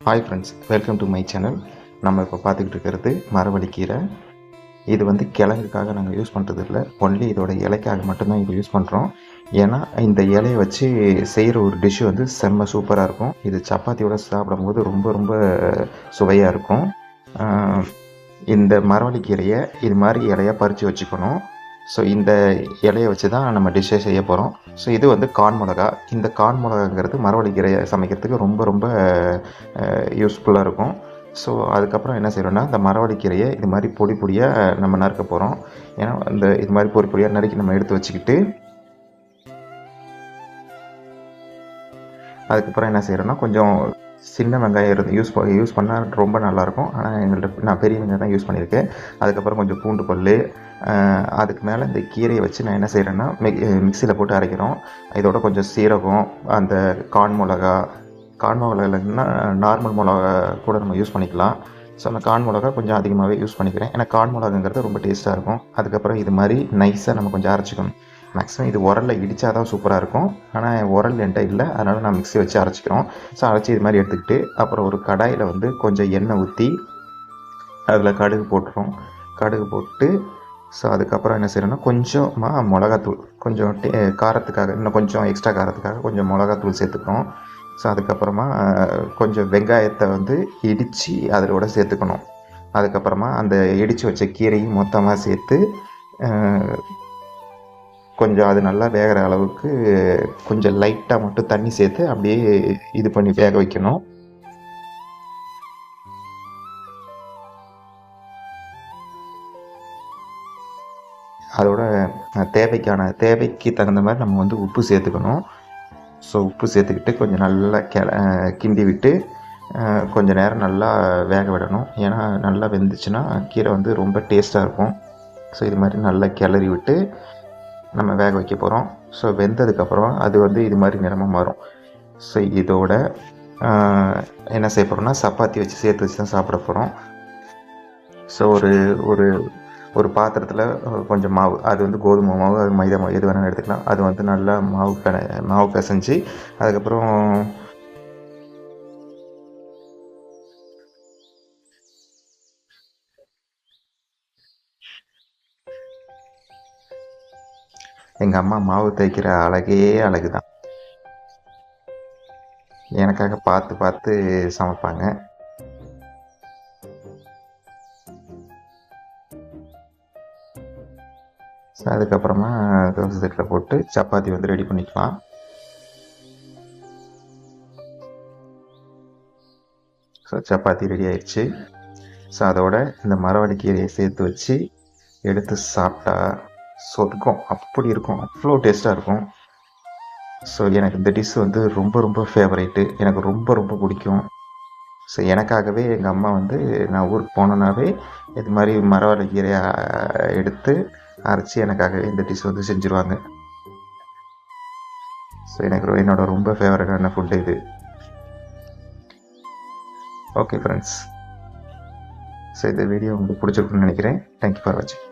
Hi friends, welcome to my channel. நம்ம இப்போ பார்த்துக்கிட்டு இருக்கிறது மரவள்ளிக்கீரை. இது வந்து கிழங்குக்காக நாங்கள் யூஸ் பண்ணுறது இல்லை, ஒன்லி இதோட இலைக்காக மட்டும்தான் இது யூஸ் பண்ணுறோம். ஏன்னா இந்த இலையை வச்சு செய்கிற ஒரு டிஷ்ஷு வந்து செம்ம சூப்பராக இருக்கும். இது சப்பாத்தியோட சாப்பிடும்போது ரொம்ப ரொம்ப சுவையாக இருக்கும். இந்த மரவள்ளிக்கீரையை இது மாதிரி இலையாக பறித்து வச்சுக்கணும். ஸோ இந்த இலையை வச்சு தான் நம்ம டிஷ்ஷே செய்ய போகிறோம். ஸோ இது வந்து கான் மிளகா. இந்த கான் மிளகாங்கிறது மரவள்ளிக்கீரையை சமைக்கிறதுக்கு ரொம்ப ரொம்ப யூஸ்ஃபுல்லாக இருக்கும். ஸோ அதுக்கப்புறம் என்ன செய்கிறோன்னா, இந்த மரவள்ளிக்கீரையை இது மாதிரி பொடி பொடியாக நம்ம நறுக்க போகிறோம். ஏன்னா இது மாதிரி பொடி பொடியாக நறுக்கி நம்ம எடுத்து வச்சுக்கிட்டு, அதுக்கப்புறம் என்ன செய்கிறோன்னா, கொஞ்சம் சின்ன வெங்காயம் யூஸ் பண்ணால் ரொம்ப நல்லாயிருக்கும். ஆனால் எங்கள்கிட்ட நான் பெரிய வெங்காயம் தான் யூஸ் பண்ணியிருக்கேன். அதுக்கப்புறம் கொஞ்சம் பூண்டு பல், அதுக்கு மேலே இந்த கீரையை வச்சு நான் என்ன செய்கிறேன்னா, மிக்சியில் போட்டு அரைக்கிறோம். இதோட கொஞ்சம் சீரகம், அந்த கான் மிளகா இல்லைன்னா நார்மல் மிளகா கூட நம்ம யூஸ் பண்ணிக்கலாம். ஸோ அந்த கான் மிளகா கொஞ்சம் அதிகமாகவே யூஸ் பண்ணிக்கிறேன், ஏன்னா கான் மிளகாங்கிறது ரொம்ப டேஸ்ட்டாக இருக்கும். அதுக்கப்புறம் இது மாதிரி நைஸாக நம்ம கொஞ்சம் அரைச்சிக்கணும். மேக்ஸிமம் இது உரலில் இடித்தா தான் சூப்பராக இருக்கும். ஆனால் உரல் என்கிட்ட இல்லை, அதனால் நான் மிக்ஸி வச்சு அரைச்சிக்கிறோம். ஸோ அரைச்சி இது மாதிரி எடுத்துக்கிட்டு, அப்புறம் ஒரு கடாயில் வந்து கொஞ்சம் எண்ணெய் ஊற்றி அதில் கடுகு போட்டுரும். கடுகு போட்டு, ஸோ அதுக்கப்புறம் என்ன செய்யணும்னா, கொஞ்சமாக மிளகாத்தூள், கொஞ்சம் காரத்துக்காக, இன்னும் கொஞ்சம் எக்ஸ்ட்ரா காரத்துக்காக கொஞ்சம் மிளகாத்தூள் சேர்த்துக்கிறோம். ஸோ அதுக்கப்புறமா கொஞ்சம் வெங்காயத்தை வந்து இடித்து அதோட சேர்த்துக்கணும். அதுக்கப்புறமா அந்த இடித்து வச்ச கீரையும் மொத்தமாக சேர்த்து கொஞ்சம் அது நல்லா வேகிற அளவுக்கு கொஞ்சம் லைட்டாக மட்டும் தண்ணி சேர்த்து அப்படியே இது பண்ணி வேக வைக்கணும். அதோட தேவைக்கு தகுந்த மாதிரி நம்ம வந்து உப்பு சேர்த்துக்கணும். ஸோ உப்பு சேர்த்துக்கிட்டு கொஞ்சம் நல்லா கிண்டி விட்டு கொஞ்சம் நேரம் நல்லா வேக விடணும். ஏன்னா நல்லா வெந்துச்சுன்னா கீரை வந்து ரொம்ப டேஸ்ட்டாக இருக்கும். ஸோ இது மாதிரி நல்லா கிளறி விட்டு நம்ம வேக வைக்க போகிறோம். ஸோ வெந்ததுக்கப்புறம் அது வந்து இது மாதிரி நிறமாக மாறும். ஸோ இதோட என்ன செய்ய போகிறோம்னா, சப்பாத்தி வச்சு சேர்த்து வச்சு தான் சாப்பிட போகிறோம். ஸோ ஒரு பாத்திரத்தில் கொஞ்சம் மாவு, அது வந்து கோதுமை மாவு, அது மைதா மாவு, எது வேணாலும் எடுத்துக்கலாம். அது வந்து நல்லா மாவு பிசைஞ்சு, அதுக்கப்புறம் எங்கள் அம்மா மாவு தேய்க்கிற அழகு தான். எனக்காக பார்த்து பார்த்து சமைப்பாங்க. ஸோ அதுக்கப்புறமா தோசை செட்டில் போட்டு சப்பாத்தி வந்து ரெடி பண்ணிக்கலாம். ஸோ சப்பாத்தி ரெடி ஆயிடுச்சு. ஸோ அதோட இந்த மரவள்ளிக்கீரையை சேர்த்து வச்சு எடுத்து சாப்பிட்டா சொர்க்கம் அப்படி இருக்கும், அவ்வளோ டேஸ்ட்டாக இருக்கும். ஸோ எனக்கு இந்த டிஷ் வந்து ரொம்ப ரொம்ப ஃபேவரைட்டு, எனக்கு ரொம்ப ரொம்ப பிடிக்கும். ஸோ எனக்காகவே எங்கள் அம்மா வந்து நான் ஊருக்கு போனோன்னாவே இது மாதிரி மரவள்ளிக்கீரையை எடுத்து அரைச்சி எனக்காகவே இந்த டிஷ் வந்து செஞ்சுருவாங்க. ஸோ எனக்கு என்னோட ரொம்ப ஃபேவரட்டான ஃபுட்டு இது. ஓகே ஃப்ரெண்ட்ஸ், ஸோ இந்த வீடியோ உங்களுக்கு பிடிச்சிருக்குன்னு நினைக்கிறேன். தேங்க்யூ ஃபார் வாட்சிங்.